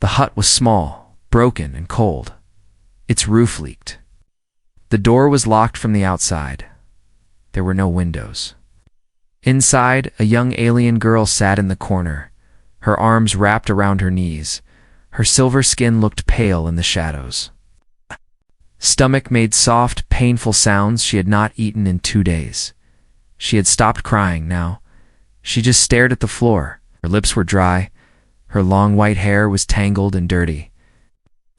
The hut was small, broken, and cold. Its roof leaked. The door was locked from the outside. There were no windows. Inside, a young alien girl sat in the corner, her arms wrapped around her knees. Her silver skin looked pale in the shadows. Stomach made soft, painful sounds she had not eaten in 2 days. She had stopped crying now. She just stared at the floor. Her lips were dry. Her long white hair was tangled and dirty.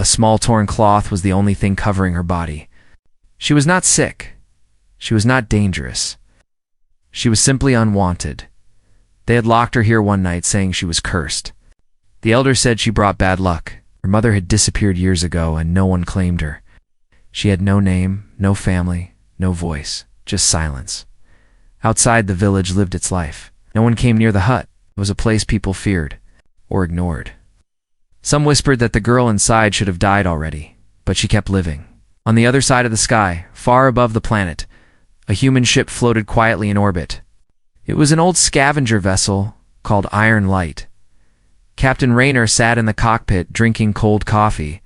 A small torn cloth was the only thing covering her body. She was not sick. She was not dangerous. She was simply unwanted. They had locked her here one night, saying she was cursed. The elder said she brought bad luck. Her mother had disappeared years ago, and no one claimed her. She had no name, no family, no voice, just silence. Outside the village lived its life. No one came near the hut. It was a place people feared or ignored. Some whispered that the girl inside should have died already, but she kept living. On the other side of the sky, far above the planet, a human ship floated quietly in orbit. It was an old scavenger vessel called Iron Light. Captain Raynor sat in the cockpit drinking cold coffee.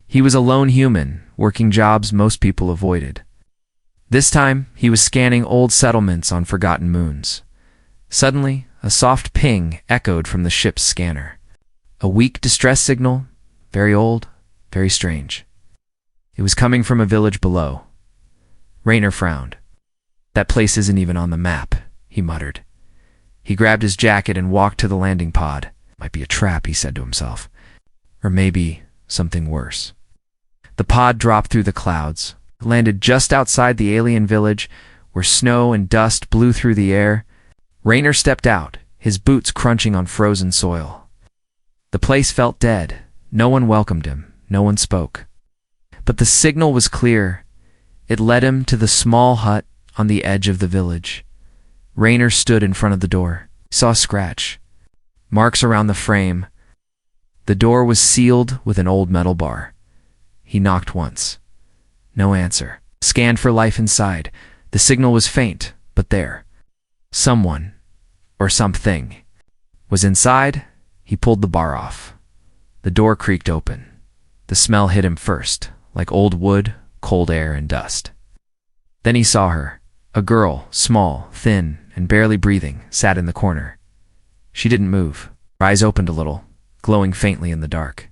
He was a lone human, working jobs most people avoided. This time, he was scanning old settlements on forgotten moons. Suddenly, a soft ping echoed from the ship's scanner. A weak distress signal, very old, very strange. It was coming from a village below. Raynor frowned. "That place isn't even on the map," he muttered. He grabbed his jacket and walked to the landing pod. "Might be a trap," he said to himself. "Or maybe something worse." The pod dropped through the clouds, landed just outside the alien village, where snow and dust blew through the air. Raynor stepped out, his boots crunching on frozen soil. The place felt dead. No one welcomed him. No one spoke. But the signal was clear. It led him to the small hut on the edge of the village. Raynor stood in front of the door. He saw a scratch. Marks around the frame. The door was sealed with an old metal bar. He knocked once. No answer. Scanned for life inside. The signal was faint, but there. Someone, or something, was inside. He pulled the bar off. The door creaked open. The smell hit him first, like old wood, cold air, and dust. Then he saw her. A girl, small, thin, and barely breathing, sat in the corner. She didn't move. Her eyes opened a little, glowing faintly in the dark.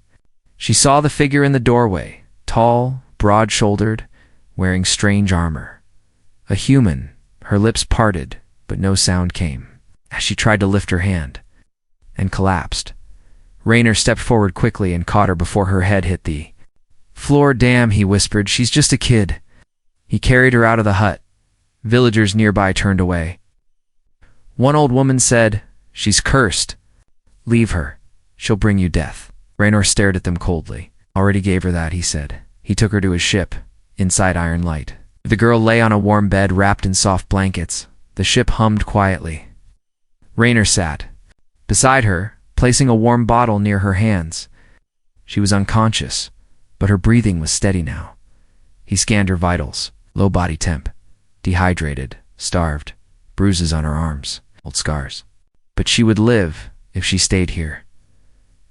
She saw the figure in the doorway, tall, broad-shouldered, wearing strange armor. A human, her lips parted, but no sound came, as she tried to lift her hand, and collapsed. Raynor stepped forward quickly and caught her before her head hit the floor. "Damn," he whispered, "she's just a kid." He carried her out of the hut. Villagers nearby turned away. One old woman said, "She's cursed. Leave her. She'll bring you death." Raynor stared at them coldly. "Already gave her that," he said. He took her to his ship, inside Iron Light. The girl lay on a warm bed wrapped in soft blankets. The ship hummed quietly. Raynor sat beside her, placing a warm bottle near her hands. She was unconscious, but her breathing was steady now. He scanned her vitals. Low body temp. Dehydrated, starved, bruises on her arms, old scars. But she would live if she stayed here.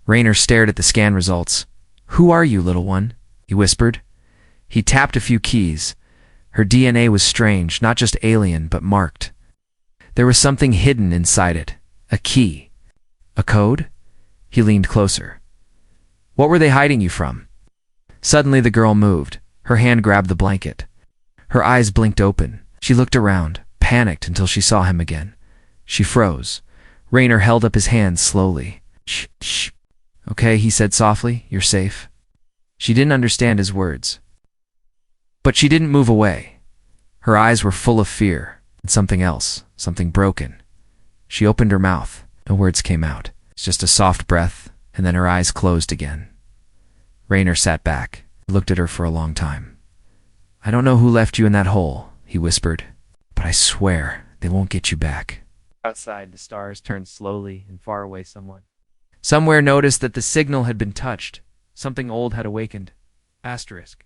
Raynor stared at the scan results. "Who are you, little one?" he whispered. He tapped a few keys. Her DNA was strange, not just alien, but marked. There was something hidden inside it. A key. A code? He leaned closer. "What were they hiding you from?" Suddenly the girl moved. Her hand grabbed the blanket. Her eyes blinked open. She looked around, panicked until she saw him again. She froze. Raynor held up his hand slowly. "Shh, shh. Okay," he said softly, "you're safe." She didn't understand his words. But she didn't move away. Her eyes were full of fear, and something else, something broken. She opened her mouth. No words came out. It's just a soft breath, and then her eyes closed again. Raynor sat back, looked at her for a long time. "I don't know who left you in that hole," he whispered, "but I swear they won't get you back." Outside, the stars turned slowly, and far away someone somewhere noticed that the signal had been touched. Something old had awakened. Asterisk.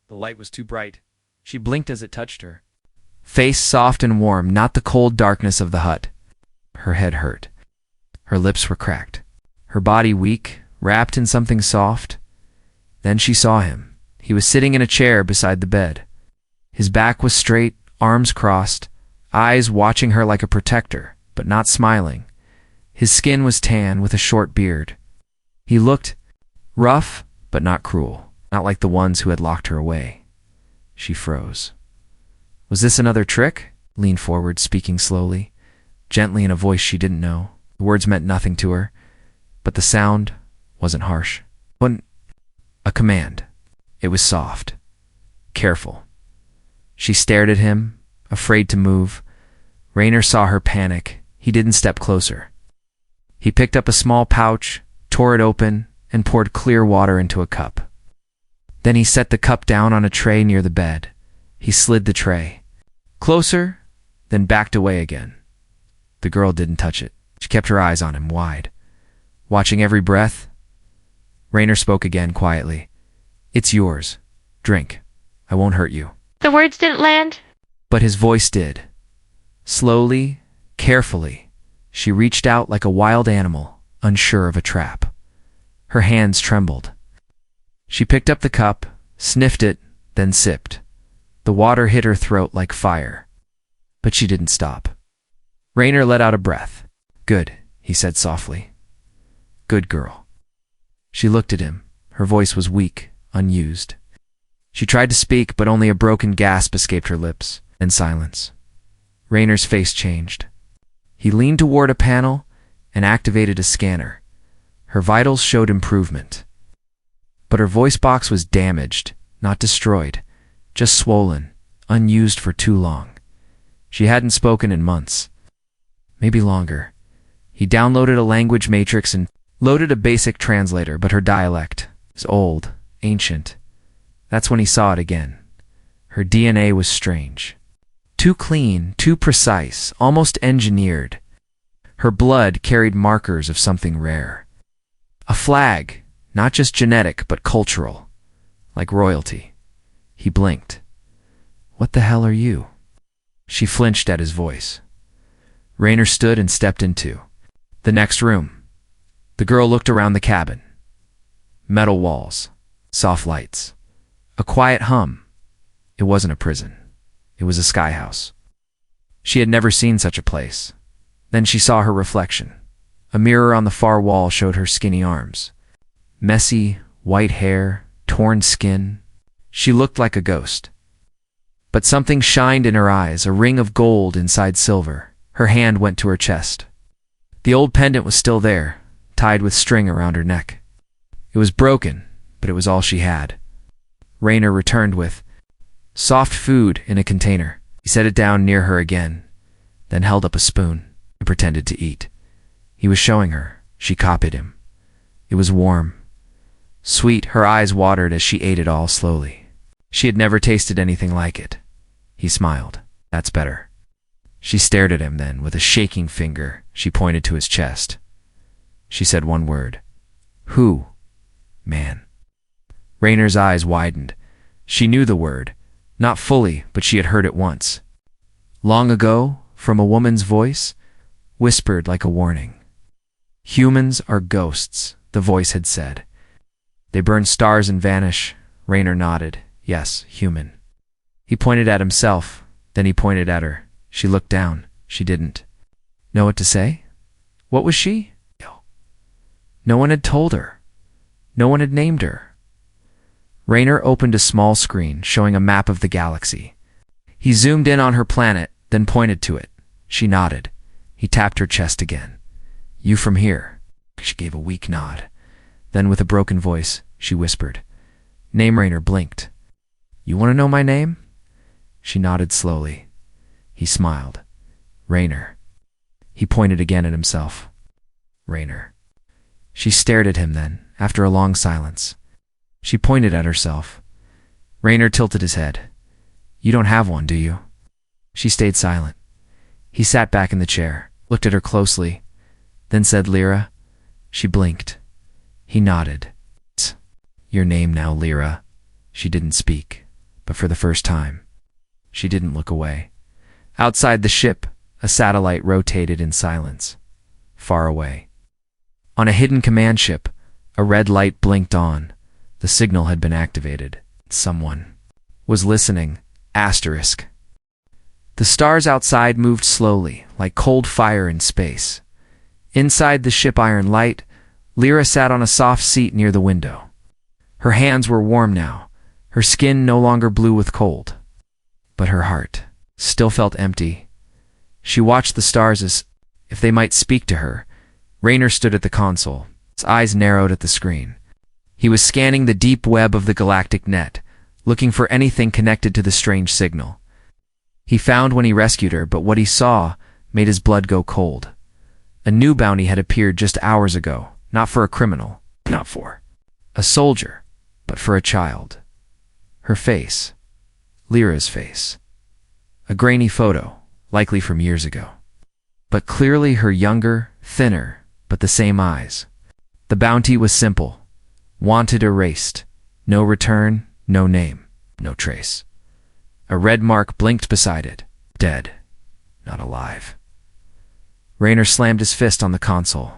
The light was too bright. She blinked as it touched her. Face soft and warm, not the cold darkness of the hut. Her head hurt. Her lips were cracked. Her body weak, wrapped in something soft. Then she saw him. He was sitting in a chair beside the bed. His back was straight, arms crossed, eyes watching her like a protector, but not smiling. His skin was tan with a short beard. He looked rough, but not cruel, not like the ones who had locked her away. She froze. Was this another trick? Leaned forward, speaking slowly, gently in a voice she didn't know. The words meant nothing to her, but the sound wasn't harsh. Wasn't a command. It was soft, careful. She stared at him, afraid to move. Raynor saw her panic. He didn't step closer. He picked up a small pouch, tore it open, and poured clear water into a cup. Then he set the cup down on a tray near the bed. He slid the tray closer, then backed away again. The girl didn't touch it. She kept her eyes on him, wide, watching every breath. Raynor spoke again quietly. It's yours. Drink. I won't hurt you. The words didn't land. But his voice did. Slowly, carefully, she reached out like a wild animal, unsure of a trap. Her hands trembled. She picked up the cup, sniffed it, then sipped. The water hit her throat like fire. But she didn't stop. Raynor let out a breath. Good, he said softly. Good girl. She looked at him. Her voice was weak, unused. She tried to speak, but only a broken gasp escaped her lips, and silence. Raynor's face changed. He leaned toward a panel and activated a scanner. Her vitals showed improvement. But her voice box was damaged, not destroyed, just swollen, unused for too long. She hadn't spoken in months, maybe longer. He downloaded a language matrix and loaded a basic translator, but her dialect was old, ancient. That's when he saw it again. Her DNA was strange. Too clean, too precise, almost engineered. Her blood carried markers of something rare. A flag, not just genetic, but cultural, like royalty. He blinked. What the hell are you? She flinched at his voice. Raynor stood and stepped into the next room. The girl looked around the cabin. Metal walls, soft lights, a quiet hum. It wasn't a prison. It was a sky house. She had never seen such a place. Then she saw her reflection. A mirror on the far wall showed her skinny arms. Messy, white hair, torn skin. She looked like a ghost. But something shined in her eyes, a ring of gold inside silver. Her hand went to her chest. The old pendant was still there, tied with string around her neck. It was broken, but it was all she had. Raynor returned with soft food in a container. He set it down near her again, then held up a spoon and pretended to eat. He was showing her. She copied him. It was warm, sweet. Her eyes watered as she ate it all slowly. She had never tasted anything like it. He smiled. That's better. She stared at him then. With a shaking finger, she pointed to his chest. She said one word. Who? Man. Raynor's eyes widened. She knew the word. Not fully, but she had heard it once. Long ago, from a woman's voice, whispered like a warning. Humans are ghosts, the voice had said. They burn stars and vanish. Raynor nodded. Yes, human. He pointed at himself, then he pointed at her. She looked down. She didn't know what to say. What was she? No one had told her. No one had named her. Raynor opened a small screen showing a map of the galaxy. He zoomed in on her planet, then pointed to it. She nodded. He tapped her chest again. You from here? She gave a weak nod. Then with a broken voice, she whispered. Name. Raynor blinked. You want to know my name? She nodded slowly. He smiled. Raynor. He pointed again at himself. Raynor. She stared at him then, after a long silence. She pointed at herself. Raynor tilted his head. You don't have one, do you? She stayed silent. He sat back in the chair, looked at her closely, then said Lyra. She blinked. He nodded. Your name now, Lyra. She didn't speak, but for the first time, she didn't look away. Outside the ship, a satellite rotated in silence, far away. On a hidden command ship, A red light blinked on. The signal had been activated. Someone was listening. Asterisk. The stars outside moved slowly, like cold fire in space. Inside the ship iron light, Lyra sat on a soft seat near the window. Her hands were warm now, her skin no longer blue with cold. But her heart still felt empty. She watched the stars as if they might speak to her. Raynor stood at the console, his eyes narrowed at the screen. He was scanning the deep web of the galactic net, looking for anything connected to the strange signal. He found when he rescued her, but what he saw made his blood go cold. A new bounty had appeared just hours ago, not for a criminal, not for a soldier, but for a child. Her face, Lyra's face. A grainy photo, likely from years ago. But clearly her younger, thinner, but the same eyes. The bounty was simple. Wanted erased. No return, no name, no trace. A red mark blinked beside it. Dead, not alive. Raynor slammed his fist on the console.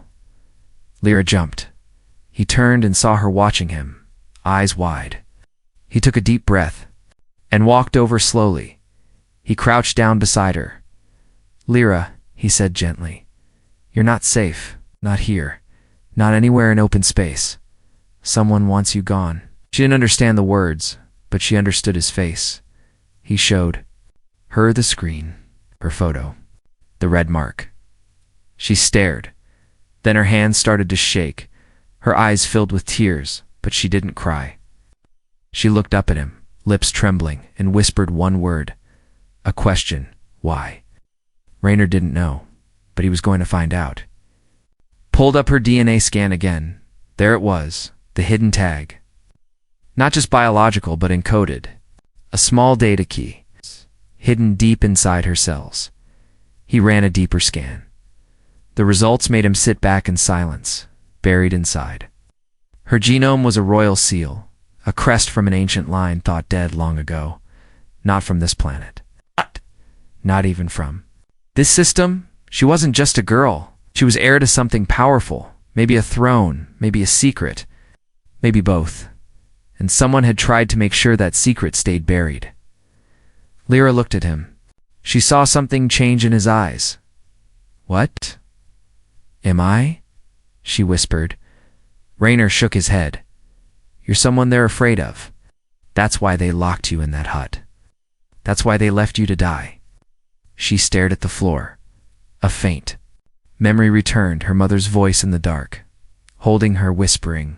Lyra jumped. He turned and saw her watching him, eyes wide. He took a deep breath and walked over slowly. He crouched down beside her. Lyra, he said gently, you're not safe, not here, not anywhere in open space. Someone wants you gone. She didn't understand the words, but she understood his face. He showed her the screen, her photo, the red mark. She stared. Then her hands started to shake. Her eyes filled with tears, but she didn't cry. She looked up at him, lips trembling, and whispered one word. A question. Why? Raynor didn't know, but he was going to find out. Pulled up her DNA scan again. There it was, the hidden tag. Not just biological, but encoded. A small data key, hidden deep inside her cells. He ran a deeper scan. The results made him sit back in silence, buried inside. Her genome was a royal seal, a crest from an ancient line thought dead long ago. Not from this planet. Not even from this system. She wasn't just a girl. She was heir to something powerful, maybe a throne, maybe a secret, maybe both. And someone had tried to make sure that secret stayed buried. Lyra looked at him. She saw something change in his eyes. What? Am I? She whispered. Raynor shook his head. You're someone they're afraid of. That's why they locked you in that hut. That's why they left you to die. She stared at the floor. A faint memory returned, her mother's voice in the dark, holding her, whispering,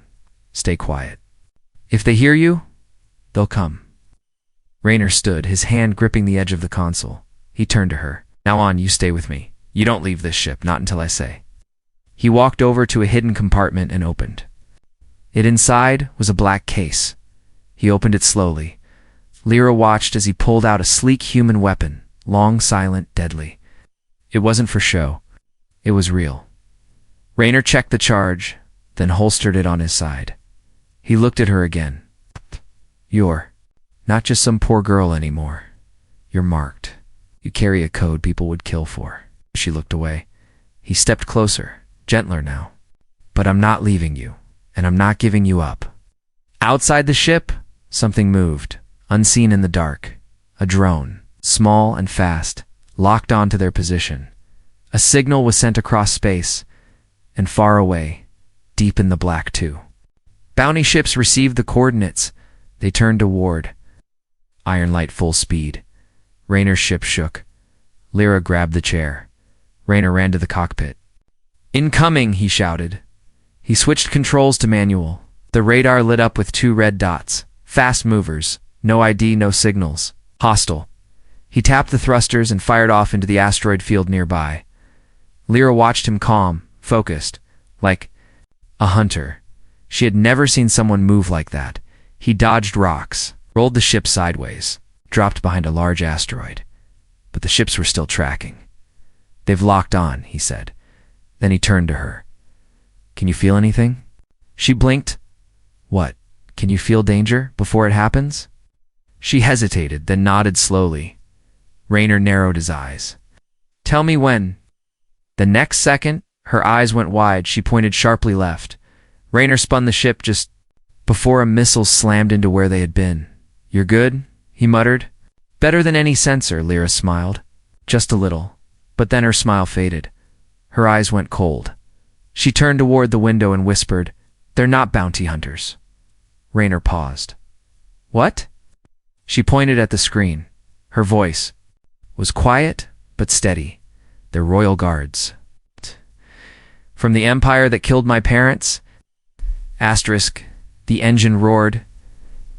"Stay quiet. If they hear you, they'll come." Raynor stood, his hand gripping the edge of the console. He turned to her. Now on, you stay with me. You don't leave this ship, not until I say. He walked over to a hidden compartment and opened. It inside was a black case. He opened it slowly. Lyra watched as he pulled out a sleek human weapon, long, silent, deadly. It wasn't for show. It was real. Raynor checked the charge, then holstered it on his side. He looked at her again. You're not just some poor girl anymore. You're marked. You carry a code people would kill for. She looked away. He stepped closer, gentler now. But I'm not leaving you, and I'm not giving you up. Outside the ship, something moved, unseen in the dark. A drone, small and fast, locked onto their position. A signal was sent across space, and far away, deep in the black too. Bounty ships received the coordinates. They turned toward. Iron light full speed. Raynor's ship shook. Lyra grabbed the chair. Raynor ran to the cockpit. Incoming, he shouted. He switched controls to manual. The radar lit up with 2 red dots. Fast movers. No ID, no signals. Hostile. He tapped the thrusters and fired off into the asteroid field nearby. Lyra watched him calm, focused, like a hunter. She had never seen someone move like that. He dodged rocks, rolled the ship sideways, dropped behind a large asteroid. But the ships were still tracking. They've locked on, he said. Then he turned to her. Can you feel anything? She blinked. What? Can you feel danger before it happens? She hesitated, then nodded slowly. Raynor narrowed his eyes. Tell me when. The next second, her eyes went wide. She pointed sharply left. Rayner spun the ship just before a missile slammed into where they had been. "You're good?" he muttered. "Better than any sensor," Lyra smiled. Just a little. But then her smile faded. Her eyes went cold. She turned toward the window and whispered, "They're not bounty hunters." Rayner paused. "What?" She pointed at the screen. Her voice was quiet but steady. "They're royal guards. From the empire that killed my parents." Asterisk. The engine roared.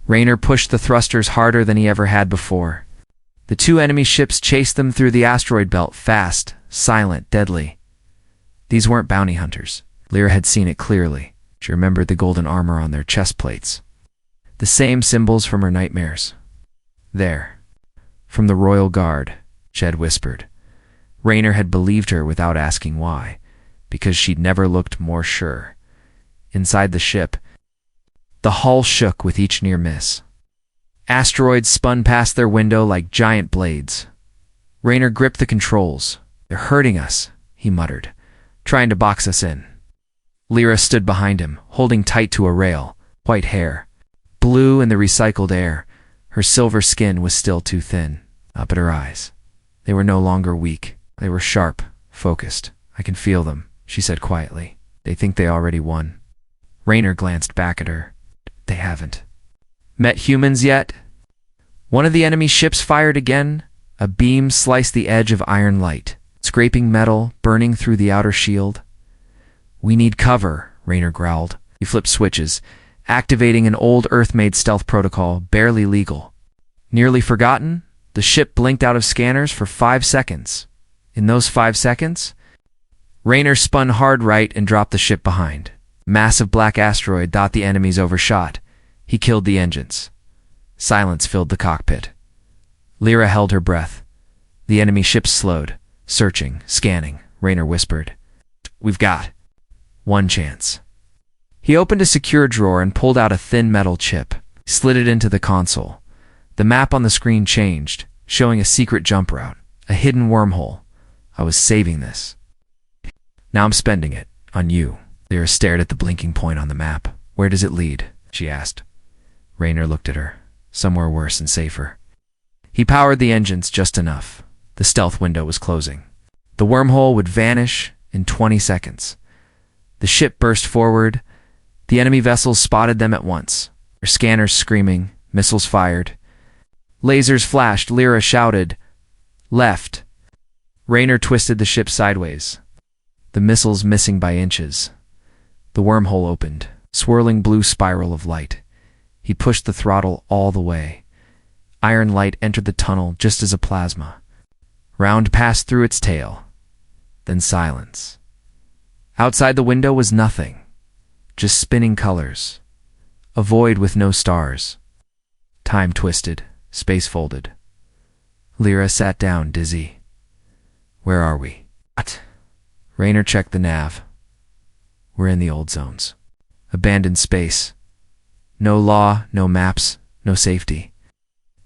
Rayner pushed the thrusters harder than he ever had before. The two enemy ships chased them through the asteroid belt, fast, silent, deadly. These weren't bounty hunters. Lyra had seen it clearly. She remembered the golden armor on their chest plates. The same symbols from her nightmares. "There. From the Royal Guard," Jed whispered. Rayner had believed her without asking why, because she'd never looked more sure. Inside the ship, the hull shook with each near miss. Asteroids spun past their window like giant blades. Rayner gripped the controls. "They're hurting us," he muttered, "trying to box us in." Lyra stood behind him, holding tight to a rail, white hair, blue in the recycled air. Her silver skin was still too thin. Up at her eyes. They were no longer weak. They were sharp, focused. "I can feel them," she said quietly. "They think they already won." Rayner glanced back at her. "They haven't met humans yet?" One of the enemy ships fired again. A beam sliced the edge of iron light, scraping metal, burning through the outer shield. "We need cover," Rayner growled. He flipped switches, activating an old Earth-made stealth protocol, barely legal. Nearly forgotten, the ship blinked out of scanners for 5 seconds. In those 5 seconds, Rayner spun hard right and dropped the ship behind. Massive black asteroid thought the enemies overshot. He killed the engines. Silence filled the cockpit. Lyra held her breath. The enemy ships slowed, searching, scanning. Rayner whispered, "We've got one chance." He opened a secure drawer and pulled out a thin metal chip, slid it into the console. The map on the screen changed, showing a secret jump route, a hidden wormhole. "I was saving this. Now I'm spending it on you." Lyra stared at the blinking point on the map. "Where does it lead?" she asked. Rayner looked at her. "Somewhere worse and safer." He powered the engines just enough. The stealth window was closing. The wormhole would vanish in 20 seconds. The ship burst forward. The enemy vessels spotted them at once. Their scanners screaming, missiles fired. Lasers flashed. Lyra shouted, "Left!" Rayner twisted the ship sideways, the missiles missing by inches. The wormhole opened, swirling blue spiral of light. He pushed the throttle all the way. Iron light entered the tunnel just as a plasma. Round passed through its tail. Then silence. Outside the window was nothing, just spinning colors. A void with no stars. Time twisted, space folded. Lyra sat down, dizzy. "Where are we?" "What?" Rayner checked the nav. "We're in the old zones. Abandoned space. No law, no maps, no safety."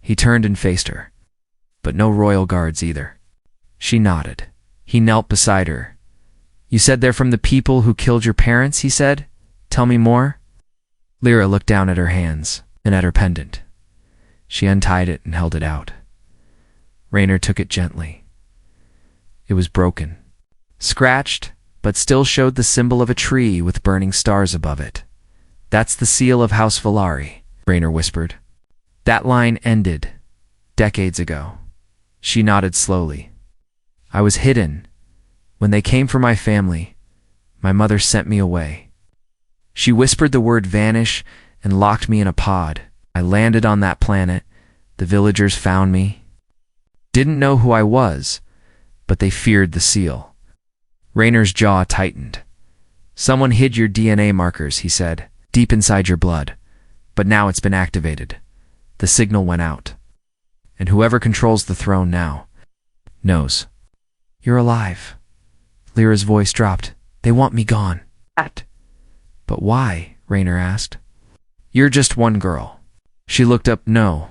He turned and faced her. "But no royal guards either." She nodded. He knelt beside her. "You said they're from the people who killed your parents," he said. "Tell me more." Lyra looked down at her hands and at her pendant. She untied it and held it out. Rayner took it gently. It was broken, scratched, but still showed the symbol of a tree with burning stars above it. "That's the seal of House Valari," Rayner whispered. "That line ended decades ago." She nodded slowly. "I was hidden. When they came for my family, my mother sent me away. She whispered the word vanish and locked me in a pod. I landed on that planet. The villagers found me. Didn't know who I was, but they feared the seal." Rayner's jaw tightened. "Someone hid your DNA markers," he said, "deep inside your blood. But now it's been activated. The signal went out. And whoever controls the throne now knows. You're alive." Lyra's voice dropped. "They want me gone." "But why?" Rayner asked. "You're just one girl." She looked up. "No,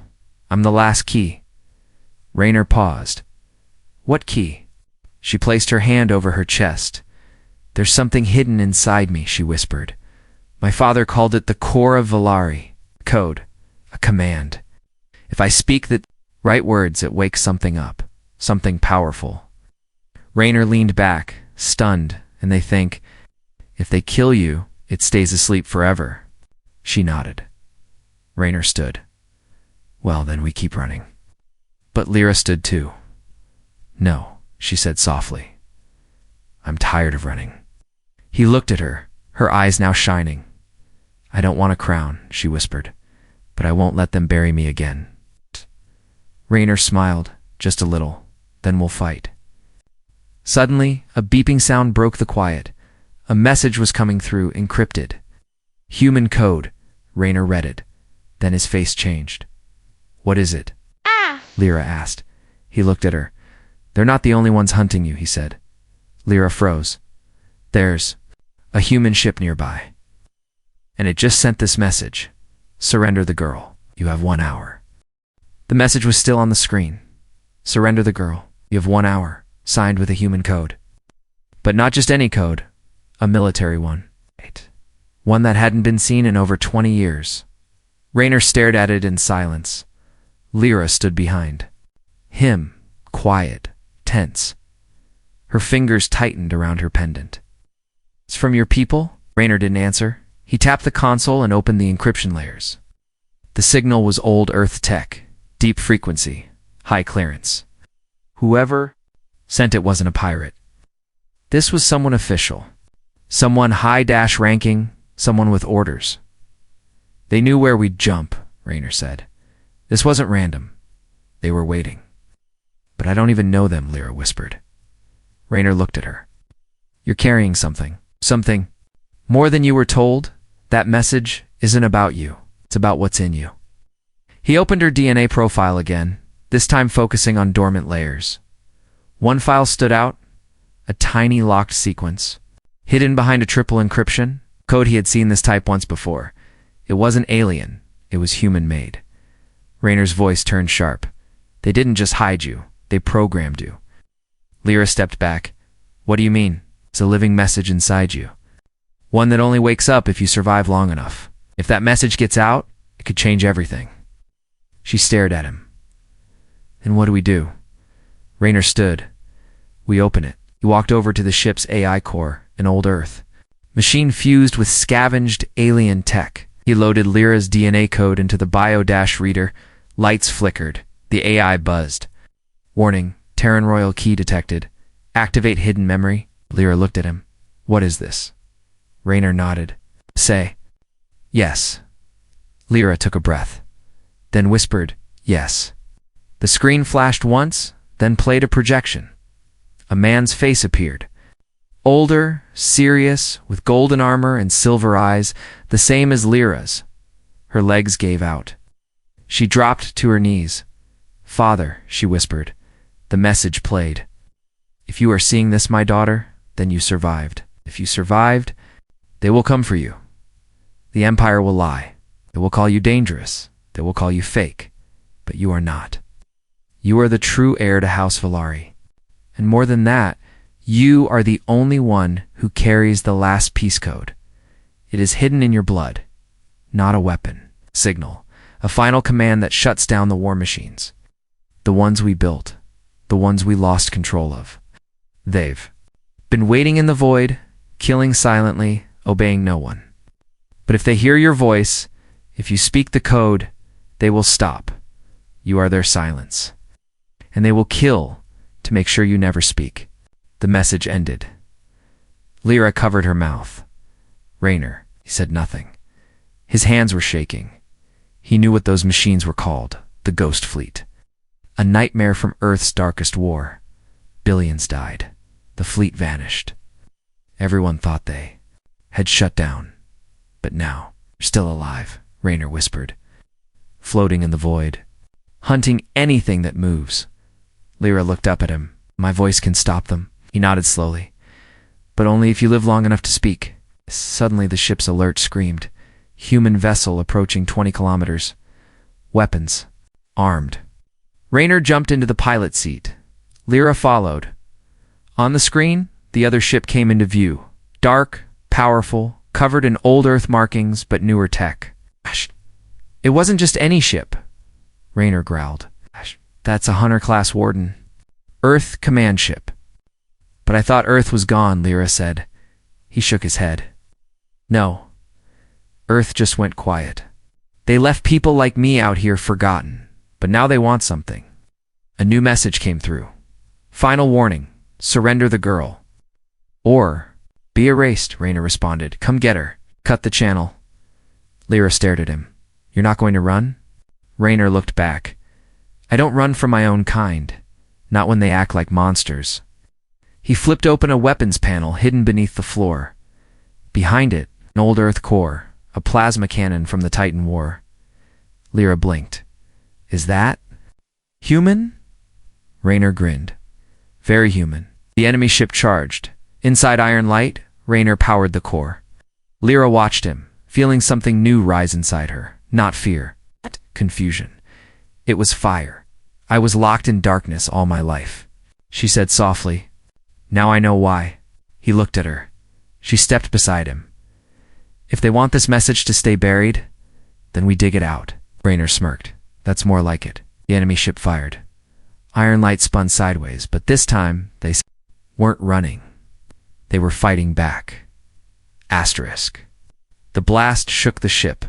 I'm the last key." Rayner paused. "What key?" She placed her hand over her chest. "There's something hidden inside me," she whispered. My father called it the core of Valari. Code. A command. If I speak the right words, it wakes something up. Something powerful. Raynor leaned back, stunned, and they think, if they kill you, it stays asleep forever. She nodded. Raynor stood. Well, then we keep running. But Lyra stood too. No, she said softly. I'm tired of running. He looked at her, her eyes now shining. I don't want a crown, she whispered, but I won't let them bury me again. Raynor smiled, just a little, then we'll fight. Suddenly, a beeping sound broke the quiet. A message was coming through, encrypted. Human code, Raynor read it. Then his face changed. What is it? Lyra asked. He looked at her. They're not the only ones hunting you, he said. Lyra froze. There's a human ship nearby. And it just sent this message. Surrender the girl. You have 1 hour. The message was still on the screen. Surrender the girl. You have 1 hour. Signed with a human code. But not just any code. A military one. One that hadn't been seen in over 20 years. Raynor stared at it in silence. Lyra stood behind. Him, quiet, tense. Her fingers tightened around her pendant. It's from your people? Raynor didn't answer. He tapped the console and opened the encryption layers. The signal was old Earth tech, deep frequency, high clearance. Whoever sent it wasn't a pirate. This was someone official. Someone high-ranking, someone with orders. They knew where we'd jump, Raynor said. This wasn't random. They were waiting. But I don't even know them, Lyra whispered. Raynor looked at her. You're carrying something. Something more than you were told. That message isn't about you. It's about what's in you. He opened her DNA profile again, this time focusing on dormant layers. One file stood out, a tiny locked sequence. Hidden behind a triple encryption, code he had seen this type once before. It wasn't alien, it was human-made. Raynor's voice turned sharp. They didn't just hide you, they programmed you. Lyra stepped back. What do you mean? It's a living message inside you. One that only wakes up if you survive long enough. If that message gets out, it could change everything. She stared at him. And what do we do? Raynor stood. We open it. He walked over to the ship's AI core, an old Earth. Machine fused with scavenged alien tech. He loaded Lyra's DNA code into the bio-dash reader. Lights flickered. The AI buzzed. Warning, Terran Royal key detected. Activate hidden memory. Lyra looked at him. What is this? Raynor nodded. Say. Yes. Lyra took a breath. Then whispered, yes. The screen flashed once, then played a projection. A man's face appeared. Older, serious, with golden armor and silver eyes, the same as Lyra's. Her legs gave out. She dropped to her knees. Father, she whispered. The message played. If you are seeing this, my daughter, then you survived. If you survived, they will come for you. The Empire will lie. They will call you dangerous. They will call you fake. But you are not. You are the true heir to House Valari. And more than that, you are the only one who carries the last peace code. It is hidden in your blood, not a weapon. Signal, a final command that shuts down the war machines. The ones we built, the ones we lost control of. They've been waiting in the void, killing silently, obeying no one. But if they hear your voice, if you speak the code, they will stop. You are their silence. And they will kill to make sure you never speak. The message ended. Lyra covered her mouth. Raynor, he said nothing. His hands were shaking. He knew what those machines were called, the Ghost Fleet. A nightmare from Earth's darkest war. Billions died. The fleet vanished. Everyone thought they had shut down. But now, they're still alive, Raynor whispered. Floating in the void. Hunting anything that moves. Lyra looked up at him. My voice can stop them. He nodded slowly. But only if you live long enough to speak. Suddenly the ship's alert screamed. Human vessel approaching 20 kilometers. Weapons. Armed. Raynor jumped into the pilot seat. Lyra followed. On the screen, the other ship came into view. Dark, powerful, covered in old Earth markings but newer tech. It wasn't just any ship, Rayner growled. That's a Hunter-class Warden. Earth command ship. But I thought Earth was gone, Lyra said. He shook his head. No. Earth just went quiet. They left people like me out here forgotten, but now they want something. A new message came through. Final warning. Surrender the girl. Or be erased, Rayner responded. Come get her. Cut the channel. Lyra stared at him. You're not going to run? Rayner looked back. I don't run from my own kind. Not when they act like monsters. He flipped open a weapons panel hidden beneath the floor. Behind it, an old Earth core, a plasma cannon from the Titan War. Lyra blinked. Is that human? Rayner grinned. Very human. The enemy ship charged. Inside Iron Light, Rayner powered the core. Lyra watched him, feeling something new rise inside her. Not fear. Confusion. It was fire. I was locked in darkness all my life. She said softly. Now I know why. He looked at her. She stepped beside him. If they want this message to stay buried, then we dig it out. Rayner smirked. That's more like it. The enemy ship fired. Iron Light spun sideways, but this time they weren't running. They were fighting back. Asterisk. The blast shook the ship.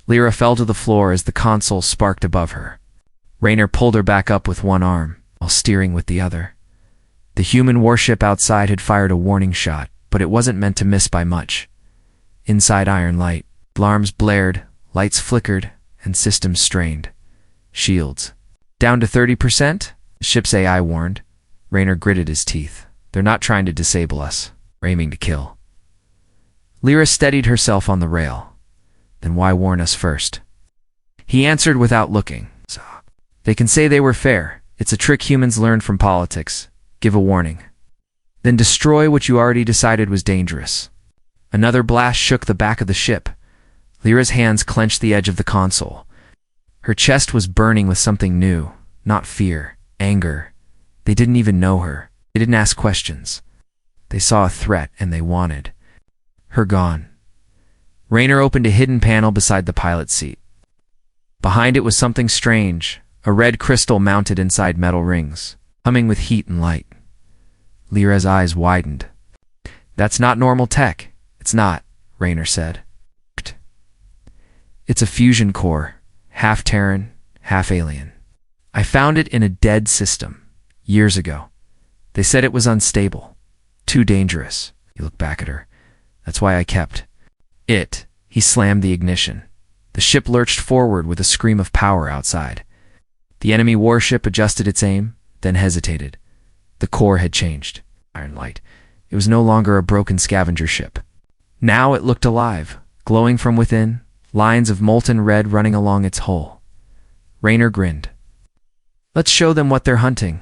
Lyra fell to the floor as the console sparked above her. Rayner pulled her back up with one arm, while steering with the other. The human warship outside had fired a warning shot, but it wasn't meant to miss by much. Inside Iron Light, alarms blared, lights flickered, and systems strained. Shields. Down to 30%? The ship's AI warned. Rayner gritted his teeth. They're not trying to disable us. They're aiming to kill. Lyra steadied herself on the rail. Then why warn us first? He answered without looking. They can say they were fair. It's a trick humans learned from politics. Give a warning. Then destroy what you already decided was dangerous. Another blast shook the back of the ship. Lyra's hands clenched the edge of the console. Her chest was burning with something new. Not fear, anger. They didn't even know her. They didn't ask questions. They saw a threat and they wanted her gone. Rayner opened a hidden panel beside the pilot's seat. Behind it was something strange, a red crystal mounted inside metal rings, humming with heat and light. Lyra's eyes widened. That's not normal tech. It's not, Rayner said. It's a fusion core, half Terran, half alien. I found it in a dead system, years ago. They said it was unstable, too dangerous. He looked back at her. That's why I kept it. He slammed the ignition. The ship lurched forward with a scream of power outside. The enemy warship adjusted its aim, then hesitated. The core had changed. Iron Light. It was no longer a broken scavenger ship. Now it looked alive, glowing from within, lines of molten red running along its hull. Rayner grinned. Let's show them what they're hunting.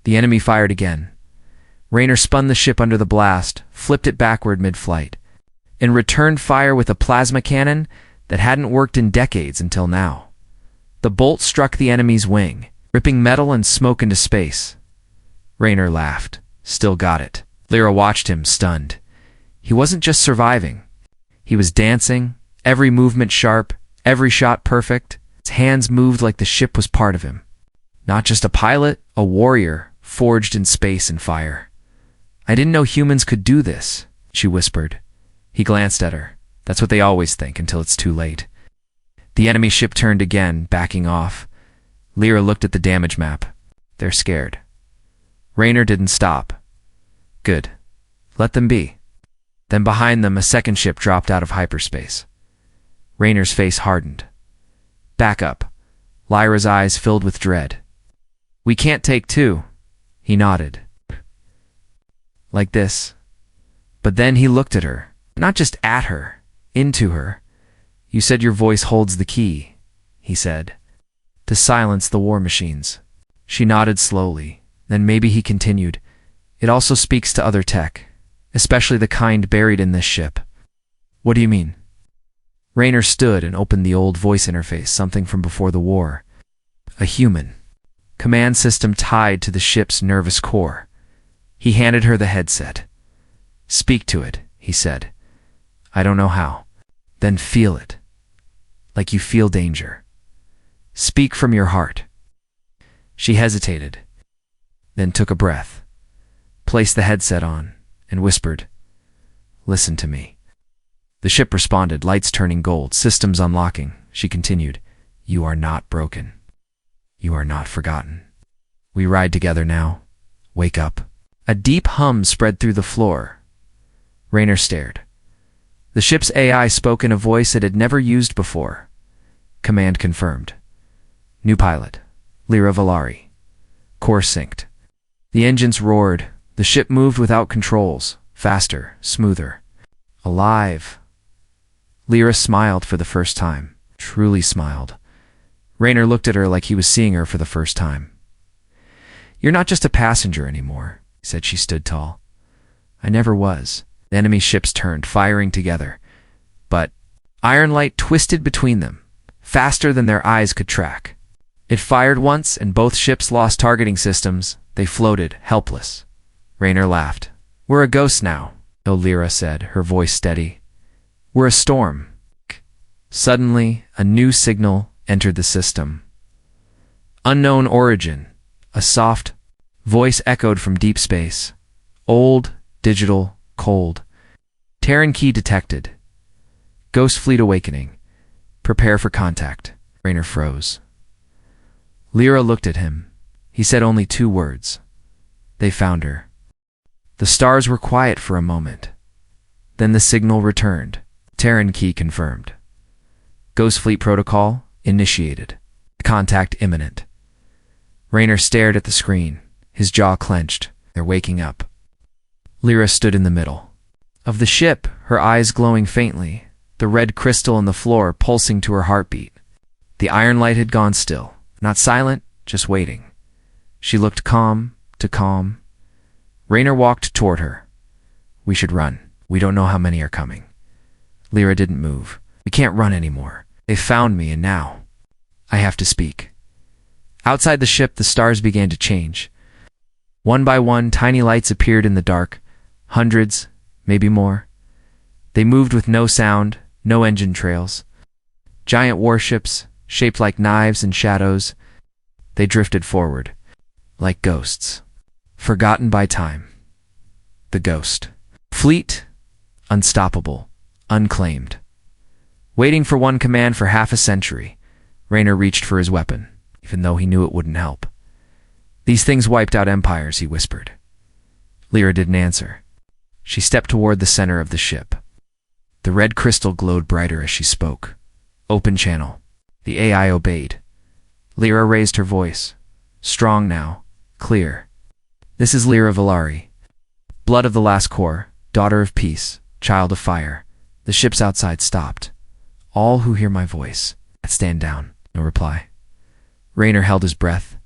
The enemy fired again. Rayner spun the ship under the blast, flipped it backward mid-flight, and returned fire with a plasma cannon that hadn't worked in decades until now. The bolt struck the enemy's wing, ripping metal and smoke into space. Rayner laughed. Still got it. Lyra watched him, stunned. He wasn't just surviving. He was dancing, every movement sharp, every shot perfect. His hands moved like the ship was part of him. Not just a pilot, a warrior, forged in space and fire. I didn't know humans could do this, she whispered. He glanced at her. That's what they always think until it's too late. The enemy ship turned again, backing off. Lyra looked at the damage map. They're scared. Rayner didn't stop. Good. Let them be. Then behind them, a second ship dropped out of hyperspace. Rayner's face hardened. Back up. Lyra's eyes filled with dread. We can't take two. He nodded. Like this. But then he looked at her. Not just at her. Into her. You said your voice holds the key, he said. To silence the war machines. She nodded slowly. Then maybe he continued. It also speaks to other tech. Especially the kind buried in this ship. What do you mean? Rayner stood and opened the old voice interface, something from before the war. A human. Command system tied to the ship's nervous core. He handed her the headset. Speak to it, he said. I don't know how. Then feel it. Like you feel danger. Speak from your heart. She hesitated, then took a breath, placed the headset on, and whispered, "Listen to me." The ship responded, lights turning gold, systems unlocking. She continued, "You are not broken. You are not forgotten. We ride together now. Wake up." A deep hum spread through the floor. Raynor stared. The ship's AI spoke in a voice it had never used before. Command confirmed. New pilot, Lyra Valari. Course synced. The engines roared. The ship moved without controls, faster, smoother. Alive. Lyra smiled for the first time, truly smiled. Raynor looked at her like he was seeing her for the first time. "You're not just a passenger anymore," he said. She stood tall. "I never was." The enemy ships turned, firing together. But iron light twisted between them, faster than their eyes could track. It fired once, and both ships lost targeting systems. They floated, helpless. Raynor laughed. "We're a ghost now," Lyra said, her voice steady. "We're a storm." Suddenly, a new signal entered the system. Unknown origin. A soft voice echoed from deep space. Old, digital, cold. Terran key detected. Ghost fleet awakening. Prepare for contact. Raynor froze. Lyra looked at him. He said only 2 words. They found her. The stars were quiet for a moment. Then the signal returned. Terran key confirmed. Ghost fleet protocol initiated. Contact imminent. Raynor stared at the screen, his jaw clenched. They're waking up. Lyra stood in the middle of the ship, her eyes glowing faintly, the red crystal on the floor pulsing to her heartbeat. The iron light had gone still, not silent, just waiting. She looked calm to calm. Raynor walked toward her. "We should run. We don't know how many are coming." Lyra didn't move. "We can't run anymore. They found me, and now I have to speak." Outside the ship, the stars began to change. One by one, tiny lights appeared in the dark. Hundreds, maybe more. They moved with no sound, no engine trails. Giant warships, shaped like knives and shadows. They drifted forward, like ghosts, forgotten by time. The ghost. Fleet, unstoppable, unclaimed. Waiting for one command for half a century, Raynor reached for his weapon, even though he knew it wouldn't help. "These things wiped out empires," he whispered. Lyra didn't answer. She stepped toward the center of the ship. The red crystal glowed brighter as she spoke. "Open channel." The AI obeyed. Lyra raised her voice. Strong now, clear. "This is Lyra Valari. Blood of the last core, daughter of peace, child of fire." The ships outside stopped. "All who hear my voice, stand down." No reply. Raynor held his breath.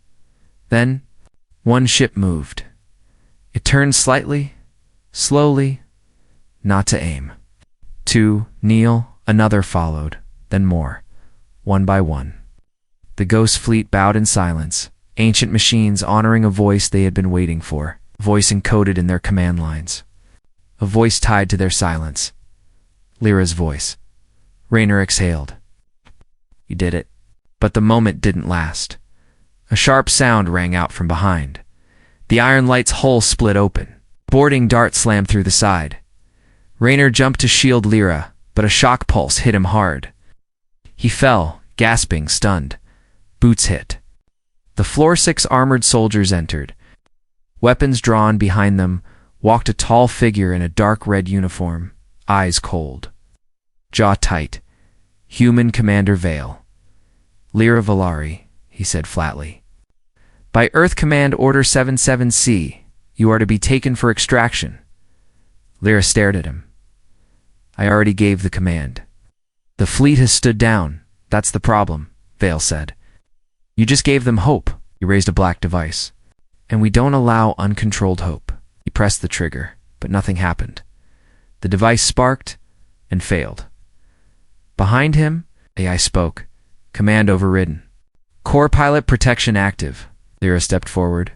Then, one ship moved. It turned slightly, slowly, not to aim. 2, kneel, another followed, then more, one by one. The ghost fleet bowed in silence, ancient machines honoring a voice they had been waiting for, a voice encoded in their command lines. A voice tied to their silence. Lyra's voice. Raynor exhaled. "You did it." But the moment didn't last. A sharp sound rang out from behind. The iron light's hull split open. Boarding dart slammed through the side. Raynor jumped to shield Lyra, but a shock pulse hit him hard. He fell, gasping, stunned. Boots hit. The floor 6 armored soldiers entered. Weapons drawn behind them, walked a tall figure in a dark red uniform, eyes cold. Jaw tight. Human Commander Vale. "Lyra Valari," he said flatly. "By Earth Command Order 77C, you are to be taken for extraction." Lyra stared at him. "I already gave the command." "The fleet has stood down. That's the problem," Vale said. "You just gave them hope." He raised a black device. "And we don't allow uncontrolled hope." He pressed the trigger, but nothing happened. The device sparked and failed. Behind him, AI spoke. Command overridden. "Core pilot protection active." Lyra stepped forward.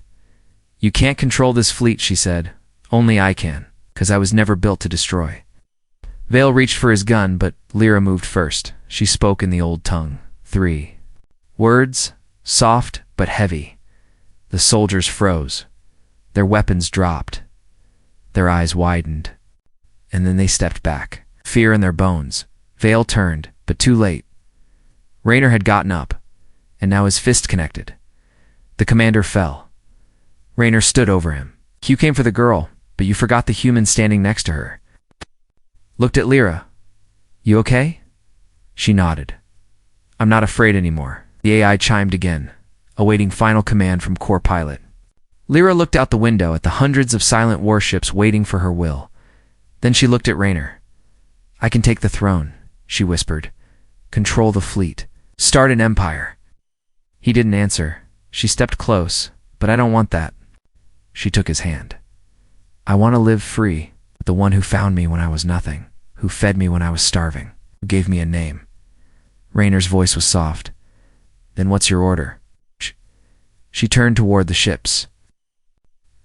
"You can't control this fleet," she said. "Only I can, 'cause I was never built to destroy." Vale reached for his gun, but Lyra moved first. She spoke in the old tongue. 3 words, soft but heavy. The soldiers froze. Their weapons dropped. Their eyes widened. And then they stepped back, fear in their bones. Vale turned, but too late. Raynor had gotten up, and now his fist connected. The commander fell. Raynor stood over him. You came for the girl, but you forgot the human standing next to her. Looked at Lyra. You okay? She nodded. I'm not afraid anymore. The AI chimed again, awaiting final command from Core Pilot. Lyra looked out the window at the hundreds of silent warships waiting for her will. Then she looked at Raynor. I can take the throne, she whispered. Control the fleet. Start an empire. He didn't answer. She stepped close, but I don't want that. She took his hand. I want to live free with the one who found me when I was nothing, who fed me when I was starving, who gave me a name. Raynor's voice was soft. Then what's your order? She turned toward the ships.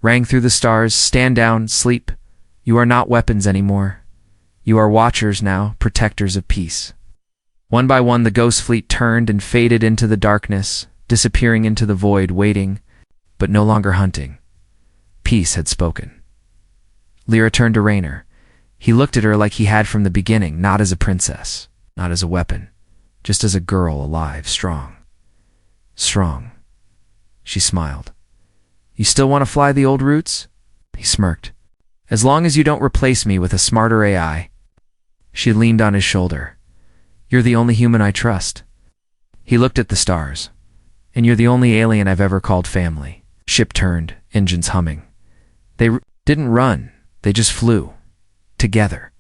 Rang through the stars, stand down, sleep. You are not weapons anymore. You are watchers now, protectors of peace. One by one the ghost fleet turned and faded into the darkness, disappearing into the void, waiting, but no longer hunting. Peace had spoken. Lyra turned to Raynor. He looked at her like he had from the beginning, not as a princess, not as a weapon, just as a girl alive, strong. Strong. She smiled. You still want to fly the old routes? He smirked. As long as you don't replace me with a smarter AI. She leaned on his shoulder. You're the only human I trust. He looked at the stars. And you're the only alien I've ever called family. Ship turned, engines humming. They didn't run, they just flew. Together.